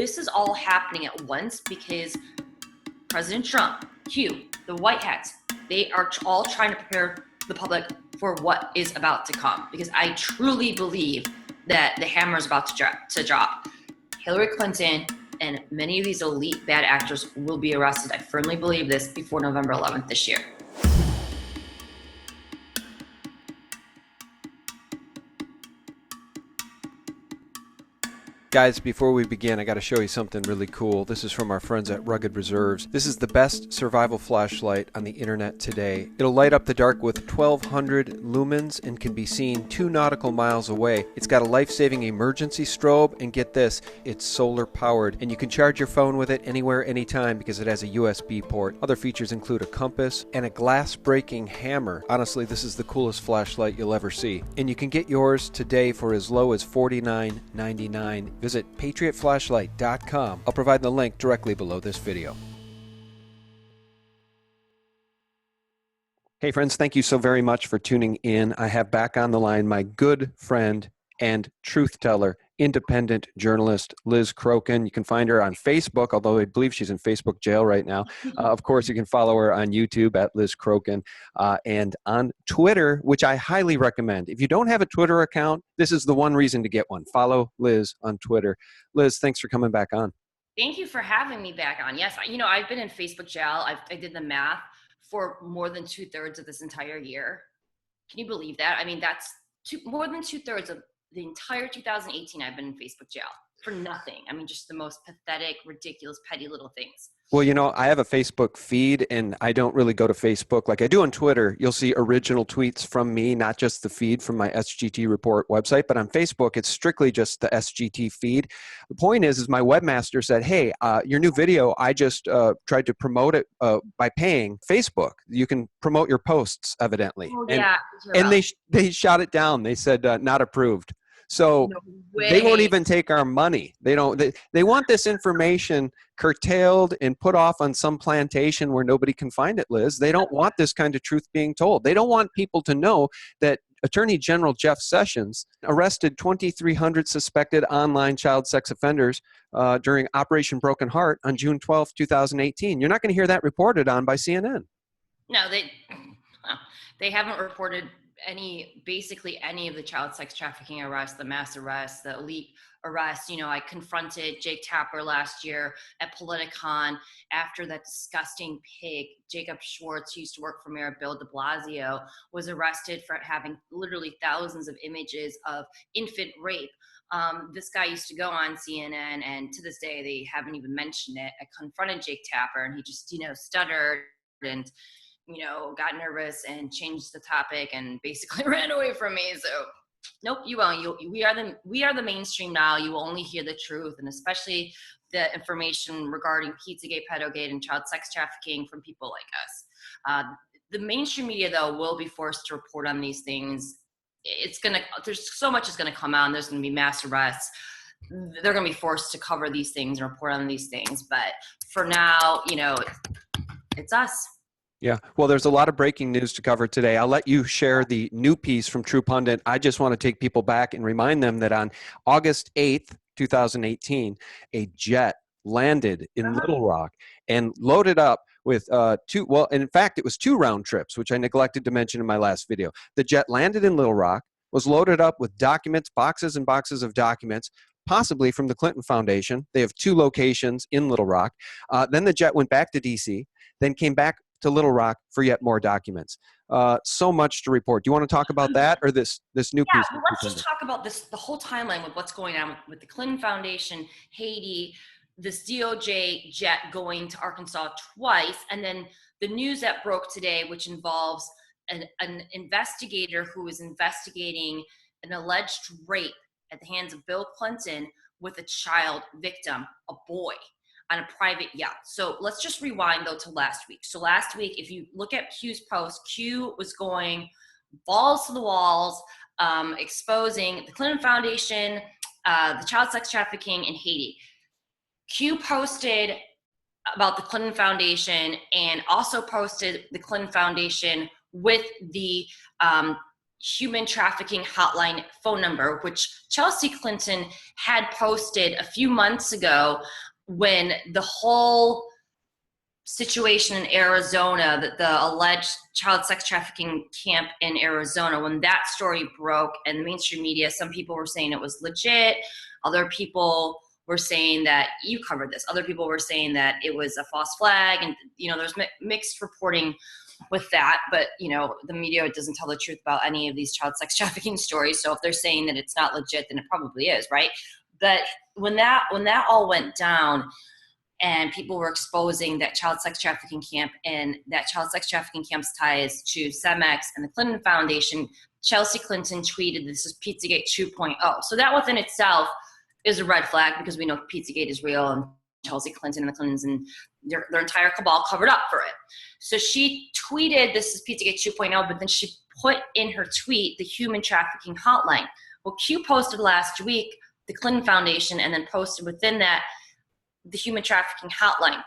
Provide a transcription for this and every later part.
this is all happening at once because President Trump, Q, the White Hats, they are all trying to prepare the public for what is about to come. Because I truly believe that the hammer is about to drop. Hillary Clinton and many of these elite bad actors will be arrested. I firmly believe this before November 11th this year. Guys, before we begin, I got to show you something really cool. This is from our friends at Rugged Reserves. This is the best survival flashlight on the internet today. It'll light up the dark with 1200 lumens and can be seen 2 nautical miles away. It's got a life-saving emergency strobe, and get this, it's solar powered, and you can charge your phone with it anywhere, anytime because it has a USB port. Other features include a compass and a glass-breaking hammer. Honestly, this is the coolest flashlight you'll ever see. And you can get yours today for as low as $49.99. Visit patriotflashlight.com. I'll provide the link directly below this video. Hey friends, thank you so very much for tuning in. I have back on the line my good friend and truth teller, independent journalist, Liz Crokin. You can find her on Facebook, although I believe she's in Facebook jail right now. Of course, you can follow her on YouTube at Liz Crokin and on Twitter, which I highly recommend. If you don't have a Twitter account, this is the one reason to get one. Follow Liz on Twitter. Liz, thanks for coming back on. Thank you for having me back on. Yes, I've been in Facebook jail. I did the math for more than 2/3 of this entire year. Can you believe that? I mean, that's more than 2/3 of the entire 2018, I've been in Facebook jail for nothing. I mean, just the most pathetic, ridiculous, petty little things. Well, you know, I have a Facebook feed and I don't really go to Facebook like I do on Twitter. You'll see original tweets from me, not just the feed from my SGTreport website, but on Facebook, it's strictly just the SGT feed. The point is my webmaster said, hey, your new video, I just tried to promote it by paying Facebook. You can promote your posts, evidently. Oh, yeah. And they shot it down. They said, not approved. So they won't even take our money. They want this information curtailed and put off on some plantation where nobody can find it, Liz. They don't want this kind of truth being told. They don't want people to know that Attorney General Jeff Sessions arrested 2,300 suspected online child sex offenders during Operation Broken Heart on June 12, 2018. You're not going to hear that reported on by CNN. No, they haven't reported basically any of the child sex trafficking arrests, the mass arrests, the elite arrests. I confronted Jake Tapper last year at Politicon after that disgusting pig, Jacob Schwartz, who used to work for Mayor Bill de Blasio, was arrested for having literally thousands of images of infant rape. This guy used to go on CNN, and to this day, they haven't even mentioned it. I confronted Jake Tapper, and he just, stuttered and got nervous and changed the topic and basically ran away from me. So nope, you won't. We are the mainstream now. You will only hear the truth, and especially the information regarding Pizzagate, Pedogate, and child sex trafficking from people like us. The mainstream media, though, will be forced to report on these things. There's so much is gonna come out, and there's gonna be mass arrests. They're gonna be forced to cover these things and report on these things. But for now, it's us. Yeah, well, there's a lot of breaking news to cover today. I'll let you share the new piece from True Pundit. I just want to take people back and remind them that on August 8th, 2018, a jet landed in Little Rock and loaded up with in fact, it was 2 round trips, which I neglected to mention in my last video. The jet landed in Little Rock, was loaded up with documents, boxes and boxes of documents, possibly from the Clinton Foundation. They have 2 locations in Little Rock. Then the jet went back to D.C., then came back to Little Rock for yet more documents. So much to report. Do you want to talk about that or this new piece? Yeah, let's just talk about the whole timeline with what's going on with the Clinton Foundation, Haiti, this DOJ jet going to Arkansas twice, and then the news that broke today, which involves an investigator who is investigating an alleged rape at the hands of Bill Clinton with a child victim, a boy, on a private yacht. So let's just rewind though to last week. So last week, if you look at Q's post, Q was going balls to the walls, exposing the Clinton Foundation, the child sex trafficking in Haiti. Q posted about the Clinton Foundation and also posted the Clinton Foundation with the human trafficking hotline phone number, which Chelsea Clinton had posted a few months ago when the whole situation in Arizona, that the alleged child sex trafficking camp in Arizona, when that story broke and the mainstream media, some people were saying it was legit. Other people were saying that, you covered this, other people were saying that it was a false flag. And, there's mixed reporting with that, but, the media doesn't tell the truth about any of these child sex trafficking stories. So if they're saying that it's not legit, then it probably is, right? But when that all went down, and people were exposing that child sex trafficking camp and that child sex trafficking camp's ties to Cemex and the Clinton Foundation, Chelsea Clinton tweeted, "This is Pizzagate 2.0." So that within itself is a red flag, because we know Pizzagate is real and Chelsea Clinton and the Clintons and their entire cabal covered up for it. So she tweeted, "This is Pizzagate 2.0, but then she put in her tweet the human trafficking hotline. Well, Q posted last week the Clinton Foundation, and then posted within that the human trafficking hotline.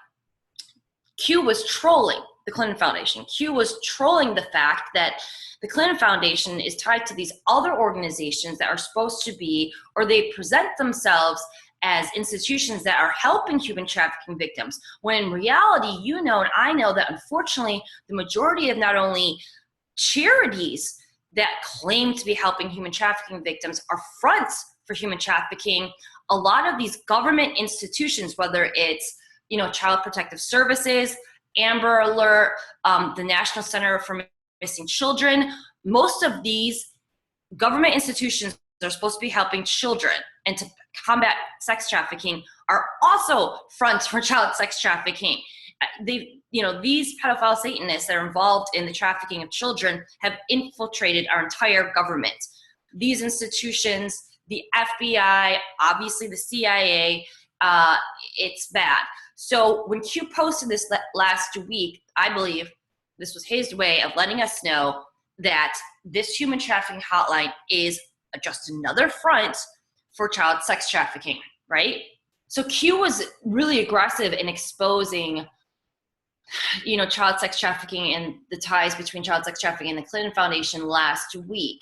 Q was trolling the Clinton Foundation. Q was trolling the fact that the Clinton Foundation is tied to these other organizations that are supposed to be, or they present themselves as institutions that are helping human trafficking victims, when in reality, and I know that unfortunately the majority of not only charities that claim to be helping human trafficking victims are fronts for human trafficking. A lot of these government institutions, whether it's, Child Protective Services, Amber Alert, the National Center for Missing Children, most of these government institutions that are supposed to be helping children and to combat sex trafficking are also fronts for child sex trafficking. These pedophile Satanists that are involved in the trafficking of children have infiltrated our entire government. These institutions, the FBI, obviously the CIA, it's bad. So when Q posted this last week, I believe this was his way of letting us know that this human trafficking hotline is just another front for child sex trafficking, right? So Q was really aggressive in exposing, child sex trafficking and the ties between child sex trafficking and the Clinton Foundation last week.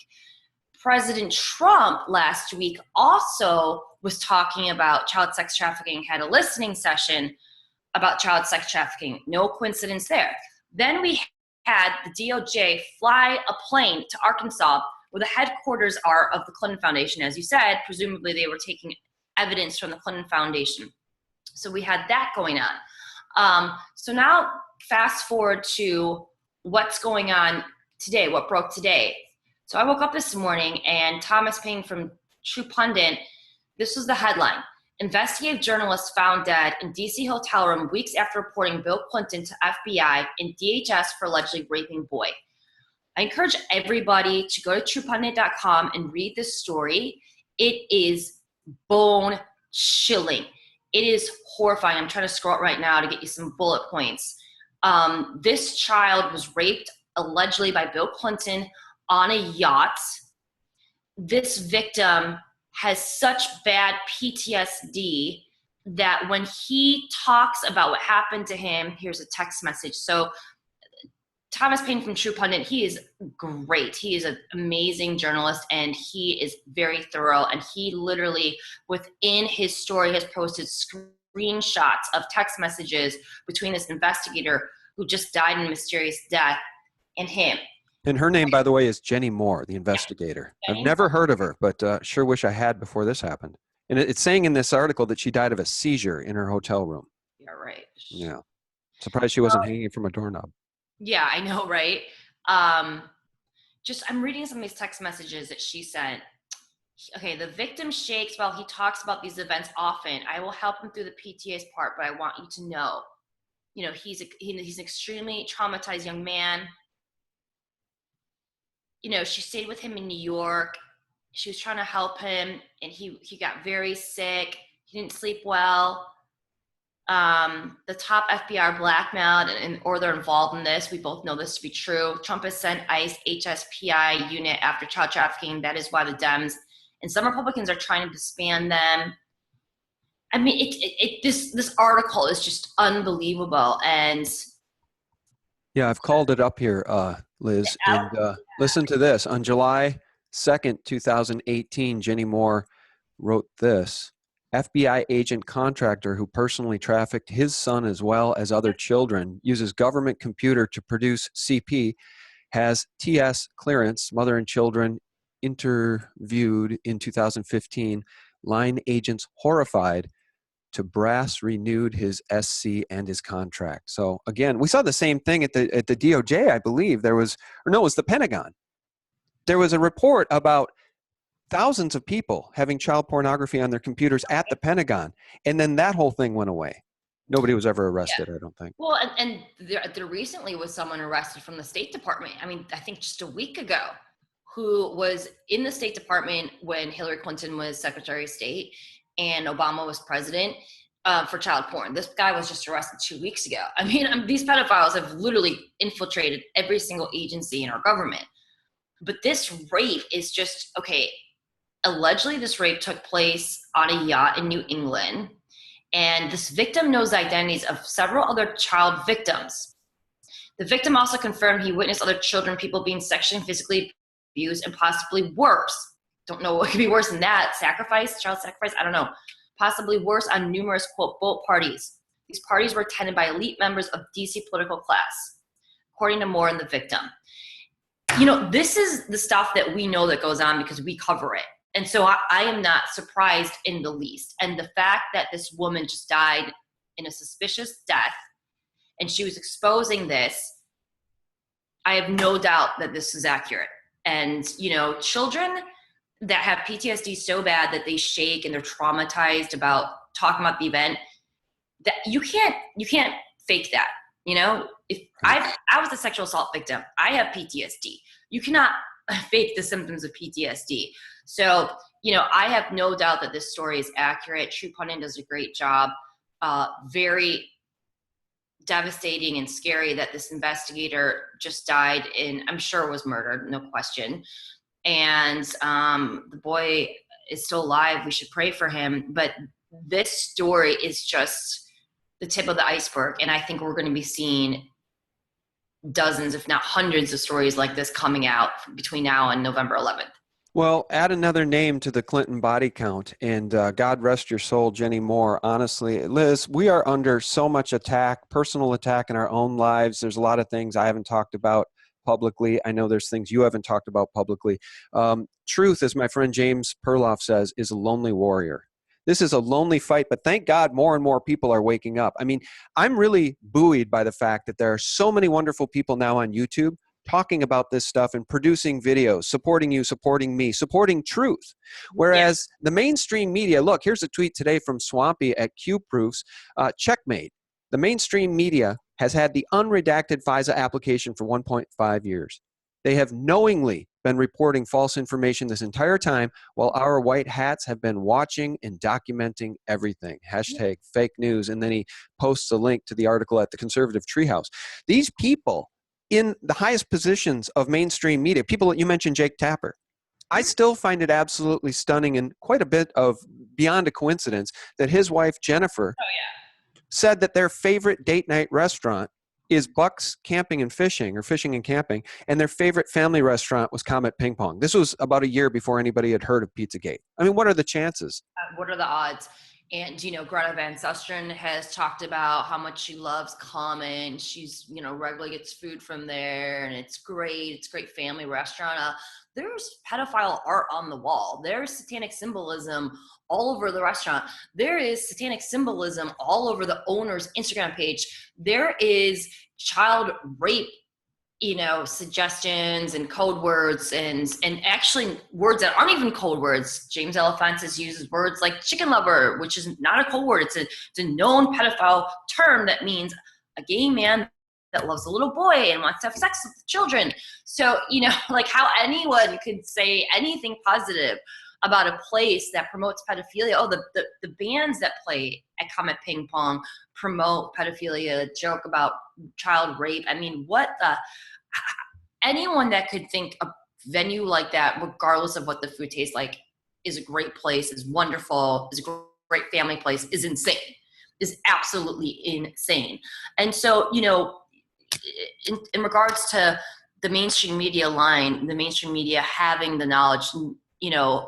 President Trump last week also was talking about child sex trafficking, had a listening session about child sex trafficking. No coincidence there. Then we had the DOJ fly a plane to Arkansas, where the headquarters are of the Clinton Foundation. As you said, presumably they were taking evidence from the Clinton Foundation. So we had that going on. So now fast forward to what's going on today, what broke today. So I woke up this morning and Thomas Paine from True Pundit, this was the headline: Investigative journalists found dead in DC hotel room weeks after reporting Bill Clinton to FBI and DHS for allegedly raping boy. I encourage everybody to go to truepundit.com and read this story. It is bone chilling. It is horrifying. I'm trying to scroll it right now to get you some bullet points. This child was raped allegedly by Bill Clinton on a yacht. This victim has such bad PTSD that when he talks about what happened to him, here's a text message. So Thomas Paine from True Pundit, he is great. He is an amazing journalist and he is very thorough. And he literally, within his story, has posted screenshots of text messages between this investigator who just died in a mysterious death and him. And her name, by the way, is Jenny Moore, the investigator. I've never heard of her, but sure wish I had before this happened. And it's saying in this article that she died of a seizure in her hotel room. Yeah, right. Yeah. Surprised she wasn't hanging from a doorknob. Yeah, I know, right? I'm reading some of these text messages that she sent. Okay, the victim shakes while he talks about these events often. I will help him through the PTA's part, but I want you to know, he's an extremely traumatized young man. She stayed with him in New York. She was trying to help him, and he got very sick. He didn't sleep well. The top FBI are blackmailed or they're involved in this. We both know this to be true. Trump has sent ICE HSPI unit after child trafficking. That is why the Dems and some Republicans are trying to disband them. I mean, this article is just unbelievable. And Yeah, I've called it up here, Liz, and listen to this. On July 2nd, 2018, Jenny Moore wrote this. FBI agent contractor who personally trafficked his son as well as other children uses government computer to produce CP, has TS clearance, mother and children interviewed in 2015. Line agents horrified to brass renewed his SC and his contract. So again, we saw the same thing at the DOJ, I believe. There was, or no, it was the Pentagon. There was a report about thousands of people having child pornography on their computers at the Pentagon, and then that whole thing went away. Nobody was ever arrested, I don't think. Well, and there recently was someone arrested from the State Department. I mean, I think just a week ago, who was in the State Department when Hillary Clinton was Secretary of State and Obama was president, for child porn. This guy was just arrested 2 weeks ago. I mean, these pedophiles have literally infiltrated every single agency in our government. But this rape is just, okay, allegedly this rape took place on a yacht in New England. And this victim knows identities of several other child victims. The victim also confirmed he witnessed other children, people being sexually and physically abused, and possibly worse. Don't know what could be worse than that. Child sacrifice, I don't know. Possibly worse on numerous, quote, boat parties. These parties were attended by elite members of DC political class, according to Moore and the victim. You know, this is the stuff that we know that goes on because we cover it. And so I am not surprised in the least. And the fact that this woman just died in a suspicious death and she was exposing this, I have no doubt that this is accurate. And, you know, children that have PTSD so bad that they shake and they're traumatized about talking about the event, that you can't fake that. You know, if I was a sexual assault victim, I have PTSD. You cannot fake the symptoms of PTSD. So, you know, I have no doubt that this story is accurate. True Pundit does a great job. Very devastating and scary that this investigator just died I'm sure was murdered, no question. And the boy is still alive. We should pray for him. But this story is just the tip of the iceberg. And I think we're going to be seeing dozens, if not hundreds of stories like this coming out between now and November 11th. Well, add another name to the Clinton body count, and God rest your soul, Jenny Moore. Honestly, Liz, we are under so much attack, personal attack in our own lives. There's a lot of things I haven't talked about publicly. I know there's things you haven't talked about publicly. Truth, as my friend James Perloff says, is a lonely warrior. This is a lonely fight, but thank God more and more people are waking up. I mean, I'm really buoyed by the fact that there are so many wonderful people now on YouTube talking about this stuff and producing videos, supporting you, supporting me, supporting truth. Whereas the mainstream media, look, here's a tweet today from Swampy at Q Proofs, checkmate. The mainstream media has had the unredacted FISA application for 1.5 years. They have knowingly been reporting false information this entire time while our white hats have been watching and documenting everything. Hashtag fake news. And then he posts a link to the article at the Conservative Treehouse. These people in the highest positions of mainstream media, people that you mentioned, Jake Tapper, I still find it absolutely stunning and quite a bit of beyond a coincidence that his wife, Jennifer, said that their favorite date night restaurant is Buck's Camping and Fishing, or Fishing and Camping, and their favorite family restaurant was Comet Ping Pong. This was about a year before anybody had heard of Pizzagate. I mean, what are the chances? What are the odds? And, you know, Greta Van Susteren has talked about how much she loves Comet. She's, you know, regularly gets food from there, and it's great. It's a great family restaurant. There's pedophile art on the wall. There's satanic symbolism all over the restaurant. There is satanic symbolism all over the owner's Instagram page. There is child rape, you know, suggestions and code words and actually words that aren't even code words. James Alefantis uses words like chicken lover, which is not a code word. It's a known pedophile term that means a gay man that loves a little boy and wants to have sex with children. So, you know, like how anyone could say anything positive about a place that promotes pedophilia. Oh, the bands that play at Comet Ping Pong promote pedophilia, joke about child rape. I mean, anyone that could think a venue like that, regardless of what the food tastes like, is a great place, is wonderful, is a great family place, is insane, is absolutely insane. And so, you know, in regards to the mainstream media line, the mainstream media having the knowledge,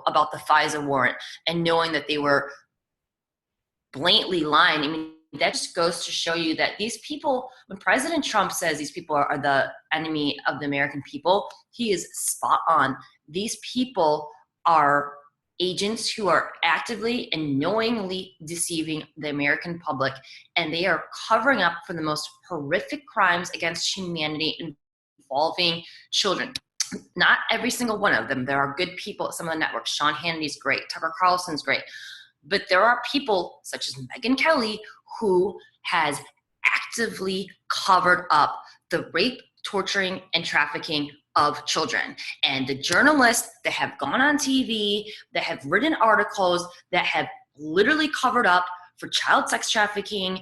about the FISA warrant and knowing that they were blatantly lying. I mean, that just goes to show you that these people, when President Trump says these people are the enemy of the American people, he is spot on. These people are agents who are actively and knowingly deceiving the American public, and they are covering up for the most horrific crimes against humanity involving children. Not every single one of them. There are good people at some of the networks. Sean Hannity's great. Tucker Carlson's great. But there are people such as Megyn Kelly who has actively covered up the rape, torturing, and trafficking of children. And the journalists that have gone on TV, that have written articles, that have literally covered up for child sex trafficking,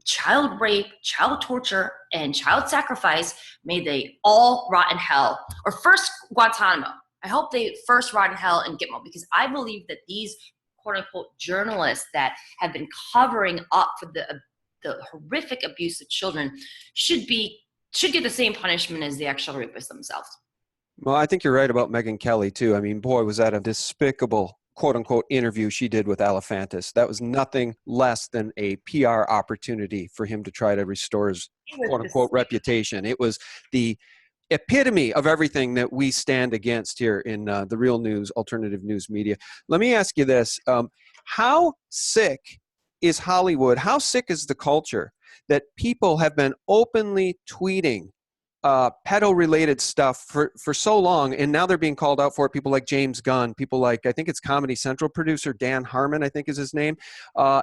child rape, child torture, and child sacrifice, may they all rot in hell. Or first Guantanamo. I hope they first rot in hell and Gitmo, because I believe that these quote-unquote journalists that have been covering up for the horrific abuse of children should get the same punishment as the actual rapists themselves. Well, I think you're right about Megyn Kelly too. I mean, boy, was that a despicable quote-unquote interview she did with Alefantis. That was nothing less than a PR opportunity for him to try to restore his quote-unquote reputation. It was the epitome of everything that we stand against here in the real news, alternative news media. Let me ask you this. How sick is Hollywood? How sick is the culture that people have been openly tweeting pedo-related stuff for so long, and now they're being called out for it? People like James Gunn, people like, I think it's Comedy Central producer Dan Harmon, I think is his name,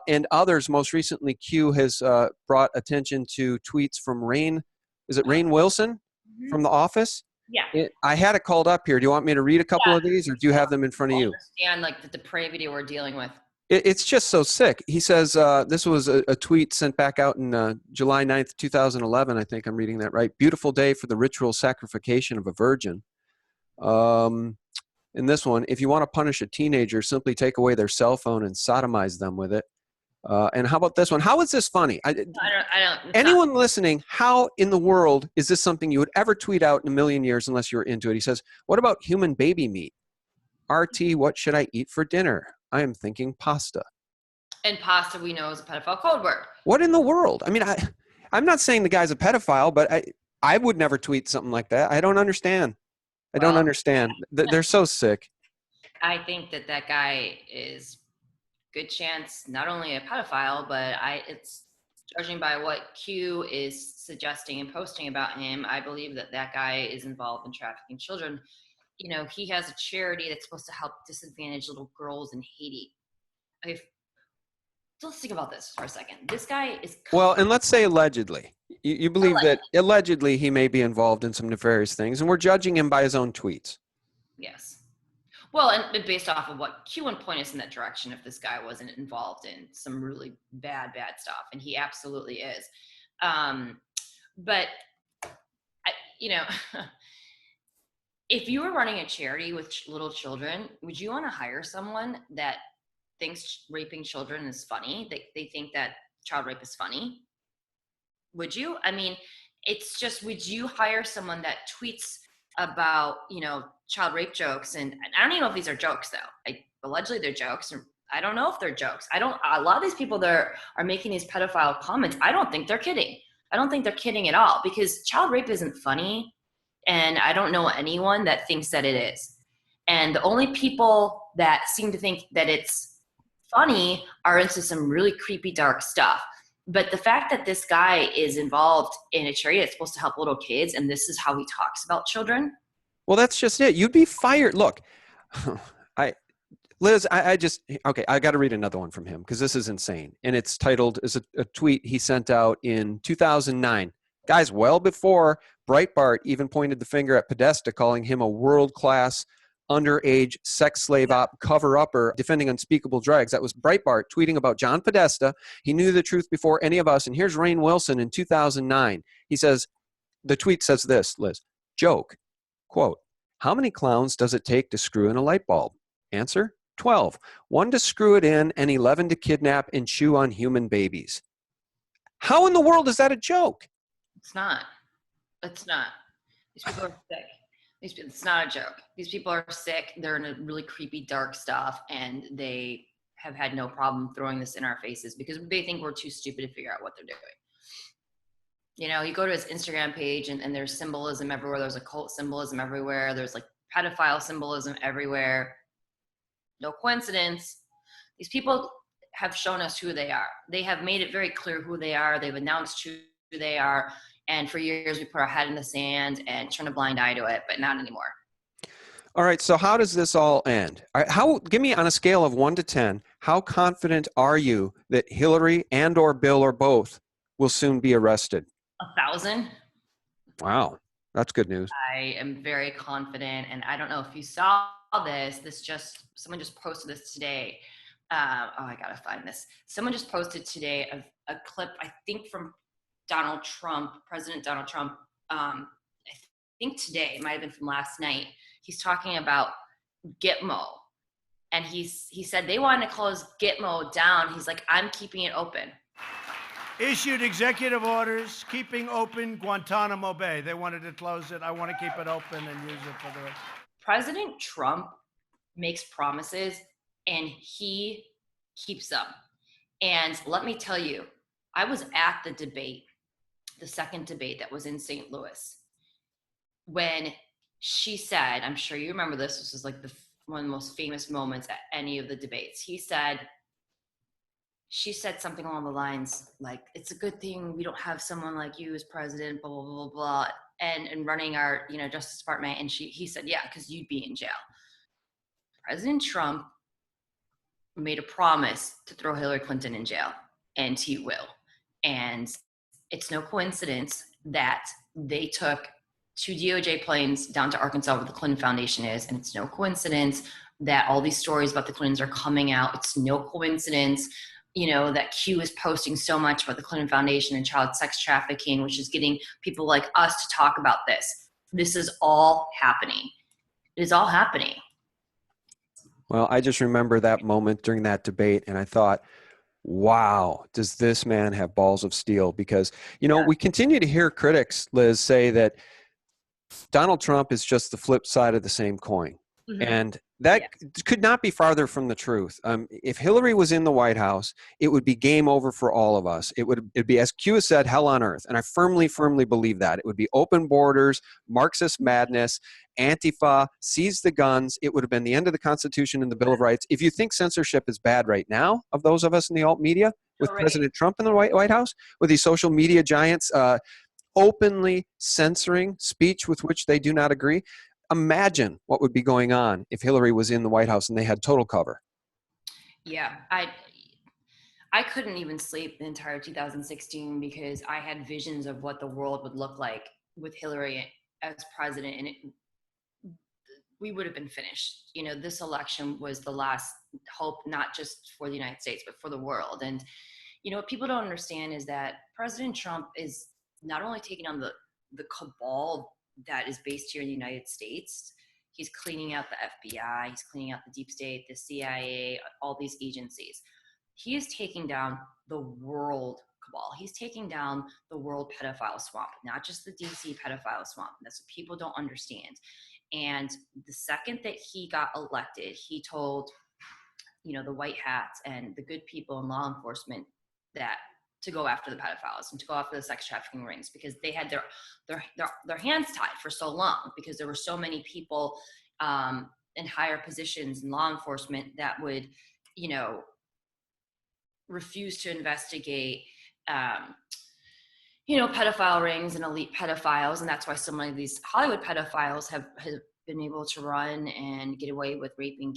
and others. Most recently, Q has brought attention to tweets from Rainn Wilson from The Office? Yeah. I had it called up here. Do you want me to read a couple of these, or do you have them in front of you? Understand like the depravity we're dealing with. It's just so sick. He says, this was a tweet sent back out in July 9th, 2011. I think I'm reading that right. Beautiful day for the ritual sacrification of a virgin. In this one, if you want to punish a teenager, simply take away their cell phone and sodomize them with it. And how about this one? How is this funny? I don't. Anyone listening, how in the world is this something you would ever tweet out in a million years unless you were into it? He says, what about human baby meat? RT, what should I eat for dinner? I am thinking pasta. And pasta, we know, is a pedophile code word. What in the world? I mean, I'm not saying the guy's a pedophile, but I would never tweet something like that. I don't understand. I don't understand. They're so sick. I think that guy is good chance not only a pedophile, but it's judging by what Q is suggesting and posting about him, I believe that guy is involved in trafficking children. He has a charity that's supposed to help disadvantaged little girls in Haiti. Let's think about this for a second. This guy is... Well, and let's say allegedly. You believe that allegedly he may be involved in some nefarious things, and we're judging him by his own tweets. Yes. Well, and based off of what Q would point us in that direction if this guy wasn't involved in some really bad stuff, and he absolutely is. But, if you were running a charity with little children, would you want to hire someone that thinks raping children is funny? They think that child rape is funny? Would you? I mean, it's just, would you hire someone that tweets about, child rape jokes? And I don't even know if these are jokes, though. Allegedly they're jokes. I don't know if they're jokes. A lot of these people that are making these pedophile comments, I don't think they're kidding. I don't think they're kidding at all, because child rape isn't funny. And I don't know anyone that thinks that it is. And the only people that seem to think that it's funny are into some really creepy, dark stuff. But the fact that this guy is involved in a charity that's supposed to help little kids, and this is how he talks about children. Well, that's just it. You'd be fired. Look, Liz, I got to read another one from him because this is insane. And it's titled, is a tweet he sent out in 2009. Guys, well before Breitbart even pointed the finger at Podesta, calling him a world-class underage sex slave op cover-upper defending unspeakable drugs. That was Breitbart tweeting about John Podesta. He knew the truth before any of us. And here's Rainn Wilson in 2009. He says, the tweet says this, Liz, joke, quote, how many clowns does it take to screw in a light bulb? Answer, 12. 1 to screw it in and 11 to kidnap and chew on human babies. How in the world is that a joke? It's not. It's not. These people are sick. It's not a joke. These people are sick. They're in a really creepy, dark stuff, and they have had no problem throwing this in our faces because they think we're too stupid to figure out what they're doing. You know, you go to his Instagram page and there's symbolism everywhere. There's occult symbolism everywhere. There's like pedophile symbolism everywhere. No coincidence. These people have shown us who they are. They have made it very clear who they are. They've announced who they are. And for years, we put our head in the sand and turn a blind eye to it, but not anymore. All right. So how does this all end? All right, give me on a scale of 1 to 10, how confident are you that Hillary and or Bill or both will soon be arrested? 1,000. Wow. That's good news. I am very confident. And I don't know if you saw this, someone just posted this today. I got to find this. Someone just posted today a clip, I think from Donald Trump, President Donald Trump. I think today, it might have been from last night. He's talking about Gitmo. And he said they wanted to close Gitmo down. He's like, I'm keeping it open. Issued executive orders keeping open Guantanamo Bay. They wanted to close it. I want to keep it open and use it for the rest. President Trump makes promises and he keeps them. And let me tell you, I was at the debate, the second debate that was in St. Louis, when she said, I'm sure you remember this was like one of the most famous moments at any of the debates. She said something along the lines like, it's a good thing we don't have someone like you as president, blah, blah, blah, blah, and running our, Justice Department. And he said, yeah, because you'd be in jail. President Trump made a promise to throw Hillary Clinton in jail, and he will. And it's no coincidence that they took 2 DOJ planes down to Arkansas where the Clinton Foundation is. And it's no coincidence that all these stories about the Clintons are coming out. It's no coincidence that Q is posting so much about the Clinton Foundation and child sex trafficking, which is getting people like us to talk about this. This is all happening. It is all happening. Well, I just remember that moment during that debate, and I thought, wow, does this man have balls of steel? Because, we continue to hear critics, Liz, say that Donald Trump is just the flip side of the same coin. Mm-hmm. And that could not be farther from the truth. If Hillary was in the White House, it would be game over for all of us. It'd be, as Q has said, hell on earth. And I firmly believe that. It would be open borders, Marxist madness, Antifa, seize the guns. It would have been the end of the Constitution and the Bill of Rights. If you think censorship is bad right now, of those of us in the alt media, with President Trump in the White House, with these social media giants openly censoring speech with which they do not agree, imagine what would be going on if Hillary was in the White House and they had total cover. Yeah, I couldn't even sleep the entire 2016 because I had visions of what the world would look like with Hillary as president, and we would have been finished. This election was the last hope, not just for the United States, but for the world. And, what people don't understand is that President Trump is not only taking on the cabal that is based here in the United States. He's cleaning out the FBI, he's cleaning out the deep state, the CIA, all these agencies. He is taking down the world cabal. He's taking down the world pedophile swamp, not just the DC pedophile swamp. That's what people don't understand. And the second that he got elected, he told, the white hats and the good people in law enforcement that to go after the pedophiles and to go after the sex trafficking rings, because they had their hands tied for so long, because there were so many people in higher positions in law enforcement that would, refuse to investigate, pedophile rings and elite pedophiles. And that's why so many of these Hollywood pedophiles have been able to run and get away with raping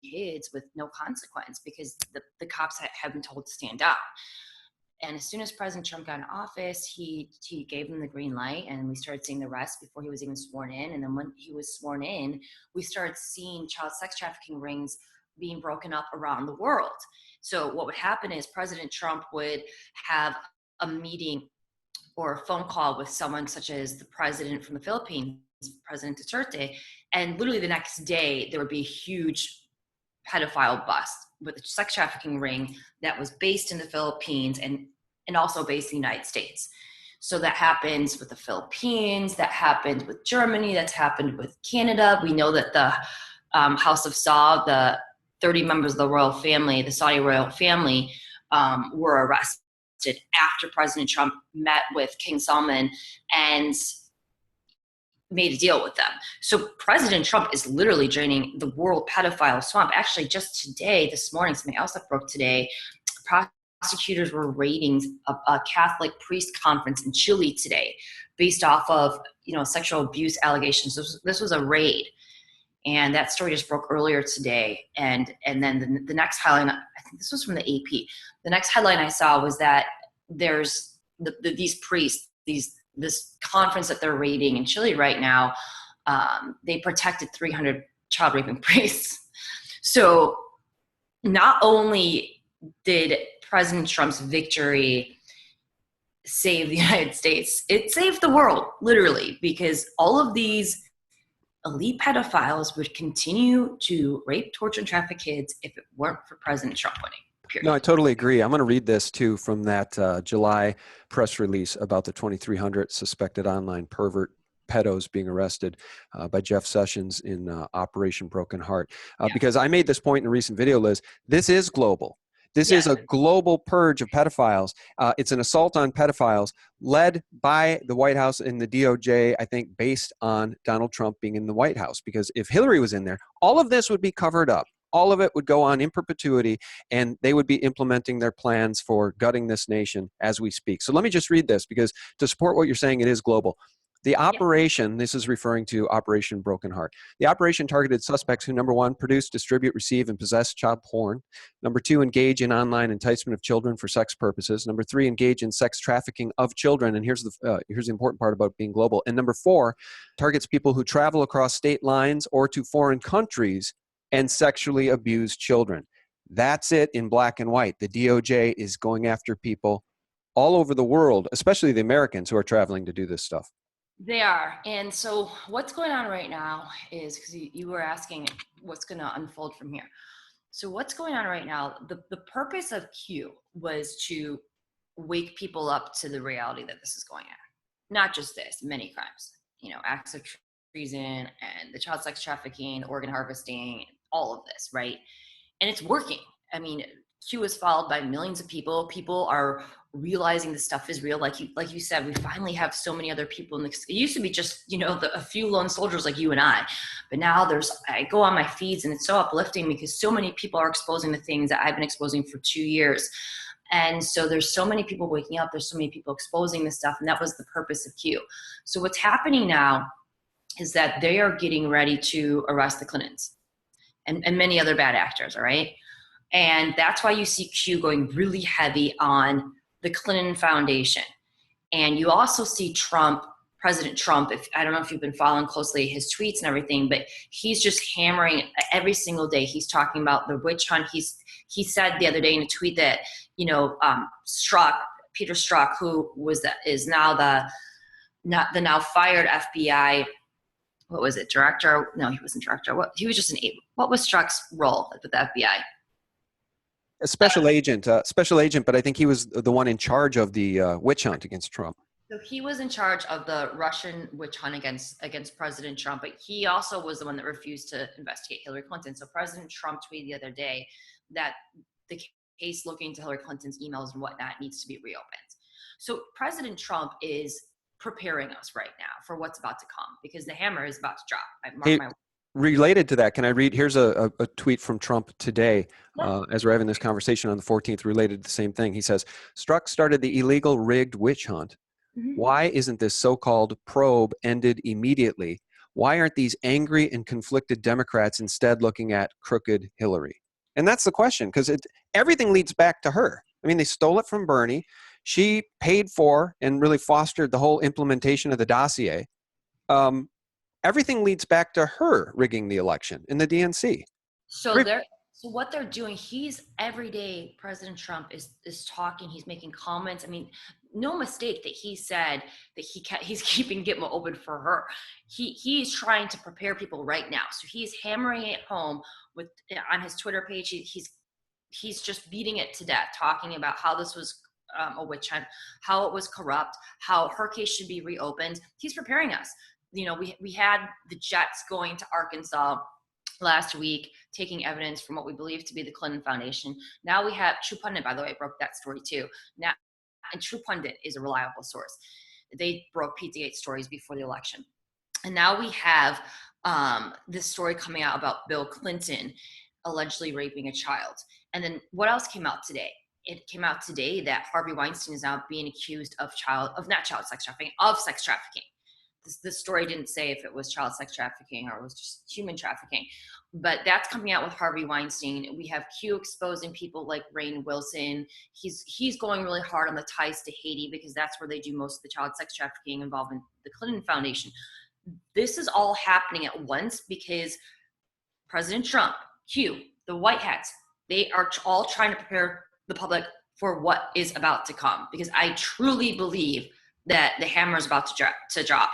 kids with no consequence, because the cops have been told to stand down. And as soon as President Trump got in office, he gave them the green light, and we started seeing the rest before he was even sworn in. And then when he was sworn in, we started seeing child sex trafficking rings being broken up around the world. So what would happen is President Trump would have a meeting or a phone call with someone such as the president from the Philippines, President Duterte, and literally the next day there would be a huge pedophile bust with a sex trafficking ring that was based in the Philippines and also based in the United States. So that happens with the Philippines, that happened with Germany, that's happened with Canada. We know that the House of Saud, the 30 members of the royal family, the Saudi royal family, were arrested after President Trump met with King Salman and made a deal with them. So President Trump is literally draining the world pedophile swamp. Actually, just today, this morning, something else that broke today, prosecutors were raiding a Catholic priest conference in Chile today based off of, sexual abuse allegations. This was a raid. And that story just broke earlier today. And then the next headline, I think this was from the AP. The next headline I saw was that there's these priests, this conference that they're raiding in Chile right now, they protected 300 child raping priests. So not only did President Trump's victory save the United States, it saved the world, literally, because all of these elite pedophiles would continue to rape, torture, and traffic kids if it weren't for President Trump winning. Period. No, I totally agree. I'm going to read this too from that July press release about the 2,300 suspected online pervert pedos being arrested by Jeff Sessions in Operation Broken Heart. Because I made this point in a recent video, Liz. This is global. This is a global purge of pedophiles. It's an assault on pedophiles led by the White House and the DOJ, I think, based on Donald Trump being in the White House. Because if Hillary was in there, all of this would be covered up. All of it would go on in perpetuity, and they would be implementing their plans for gutting this nation as we speak. So let me just read this, because to support what you're saying, it is global. The operation, this is referring to Operation Broken Heart. The operation targeted suspects who, number one, produce, distribute, receive, and possess child porn. Number two, engage in online enticement of children for sex purposes. Number three, engage in sex trafficking of children. And here's the important part about being global. And number four, targets people who travel across state lines or to foreign countries and sexually abuse children. That's it in black and white. The DOJ is going after people all over the world, especially the Americans who are traveling to do this stuff. They are. And so what's going on right now is, because you were asking what's going to unfold from here. So what's going on right now, the purpose of Q was to wake people up to the reality that this is going on. Not just this, many crimes, acts of treason and the child sex trafficking, organ harvesting, all of this, right? And it's working. I mean, Q is followed by millions of people. People are realizing this stuff is real. Like you said, we finally have so many other people. It used to be just, a few lone soldiers like you and I. But now I go on my feeds and it's so uplifting because so many people are exposing the things that I've been exposing for 2 years. And so there's so many people waking up. There's so many people exposing this stuff. And that was the purpose of Q. So what's happening now is that they are getting ready to arrest the Clintons and many other bad actors, all right? And that's why you see Q going really heavy on the Clinton Foundation. And you also see President Trump, I don't know if you've been following closely his tweets and everything, but he's just hammering every single day. He's talking about the witch hunt. He said the other day in a tweet that, Peter Strzok, who is now the now fired FBI, what was it, director? No, he wasn't director. He was just what was Strzok's role with the FBI? A special agent, but I think he was the one in charge of the witch hunt against Trump. So he was in charge of the Russian witch hunt against President Trump, but he also was the one that refused to investigate Hillary Clinton. So President Trump tweeted the other day that the case looking into Hillary Clinton's emails and whatnot needs to be reopened. So President Trump is preparing us right now for what's about to come because the hammer is about to drop. Related to that, can I read? Here's a tweet from Trump today as we're having this conversation on the 14th related to the same thing. He says, Strzok started the illegal rigged witch hunt. Mm-hmm. Why isn't this so-called probe ended immediately? Why aren't these angry and conflicted Democrats instead looking at crooked Hillary? And that's the question, because everything leads back to her. I mean, they stole it from Bernie. She paid for and really fostered the whole implementation of the dossier. Everything leads back to her rigging the election in the DNC. So what they're doing, every day, President Trump is talking, he's making comments. I mean, no mistake that he said that he's keeping Gitmo open for her. He's trying to prepare people right now. So he's hammering it home on his Twitter page. He's just beating it to death, talking about how this was a witch hunt, how it was corrupt, how her case should be reopened. He's preparing us. You know, we had the Jets going to Arkansas last week, taking evidence from what we believe to be the Clinton Foundation. Now we have True Pundit, by the way, broke that story too. Now, and True Pundit is a reliable source. They broke Pizzagate stories before the election. And now we have this story coming out about Bill Clinton allegedly raping a child. And then what else came out today? It came out today that Harvey Weinstein is now being accused of sex trafficking. This story didn't say if it was child sex trafficking or it was just human trafficking, but that's coming out with Harvey Weinstein. We have Q exposing people like Rainn Wilson. He's going really hard on the ties to Haiti because that's where they do most of the child sex trafficking involving the Clinton Foundation. This is all happening at once because President Trump, Q, the White Hats, they are all trying to prepare the public for what is about to come, because I truly believe that the hammer is about to drop.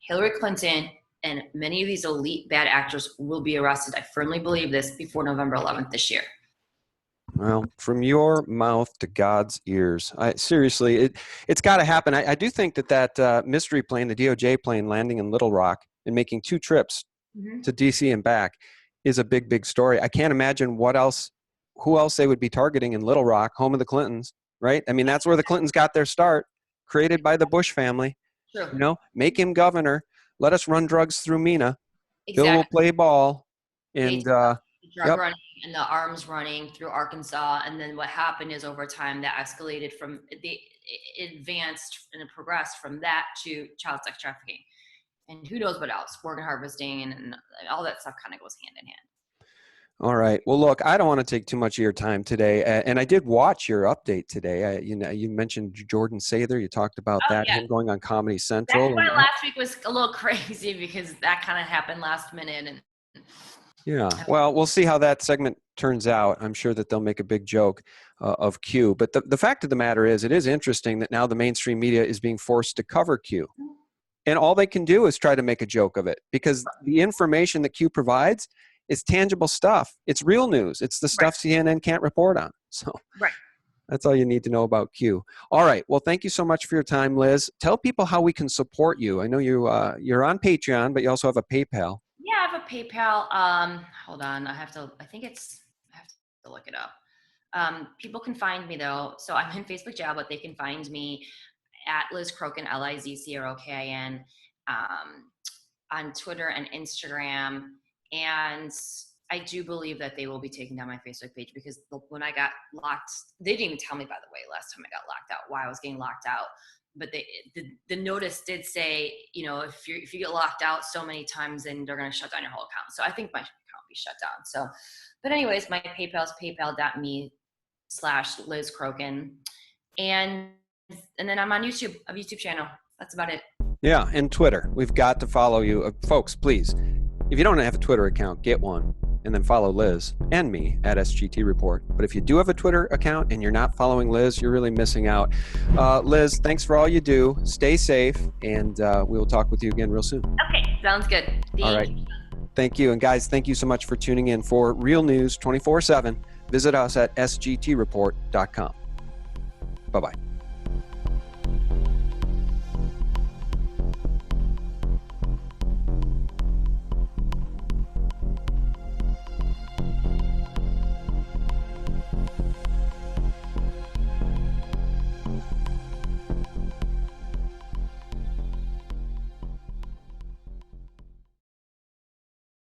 Hillary Clinton and many of these elite bad actors will be arrested. I firmly believe this before November 11th this year. Well, from your mouth to God's ears. Seriously, it's got to happen. I do think that mystery plane, the DOJ plane landing in Little Rock and making 2 trips to DC and back is a big, big story. I can't imagine who else they would be targeting in Little Rock, home of the Clintons, right? I mean, that's where the Clintons got their start, created by the Bush family. Sure. You know, make him governor. Let us run drugs through Mina. Exactly. Bill will play ball. And drug running and the arms running through Arkansas. And then what happened is over time that escalated it advanced and it progressed from that to child sex trafficking. And who knows what else, organ harvesting and all that stuff kind of goes hand in hand. All right. Well, look, I don't want to take too much of your time today. And I did watch your update today. You mentioned Jordan Sather. You talked about that, him going on Comedy Central. That's why last week was a little crazy because that kind of happened last minute. And yeah. Well, we'll see how that segment turns out. I'm sure that they'll make a big joke of Q. But the fact of the matter is, it is interesting that now the mainstream media is being forced to cover Q. And all they can do is try to make a joke of it because the information that Q provides is tangible stuff. It's real news. It's the stuff CNN can't report on. So that's all you need to know about Q. All right. Well, thank you so much for your time, Liz. Tell people how we can support you. I know you're on Patreon, but you also have a PayPal. Yeah, I have a PayPal. Hold on. I have to look it up. People can find me though. So I'm in Facebook jail, but they can find me at Liz Crokin, LizCrokin, on Twitter and Instagram. And I do believe that they will be taking down my Facebook page because when I got locked, they didn't even tell me, by the way, last time I got locked out, why I was getting locked out. But the notice did say, you know, if you get locked out so many times, then they're going to shut down your whole account. So I think my account will be shut down. So, but anyways, my PayPal is paypal.me/Liz Crokin. And then I'm on YouTube, a YouTube channel. That's about it. Yeah, and Twitter. We've got to follow you. Folks, please. If you don't have a Twitter account, get one and then follow Liz and me at SGTreport. But if you do have a Twitter account and you're not following Liz, you're really missing out. Liz, thanks for all you do. Stay safe, and we will talk with you again real soon. Okay, sounds good. All right. Thank you. And guys, thank you so much for tuning in. For real news 24/7, visit us at sgtreport.com. Bye-bye.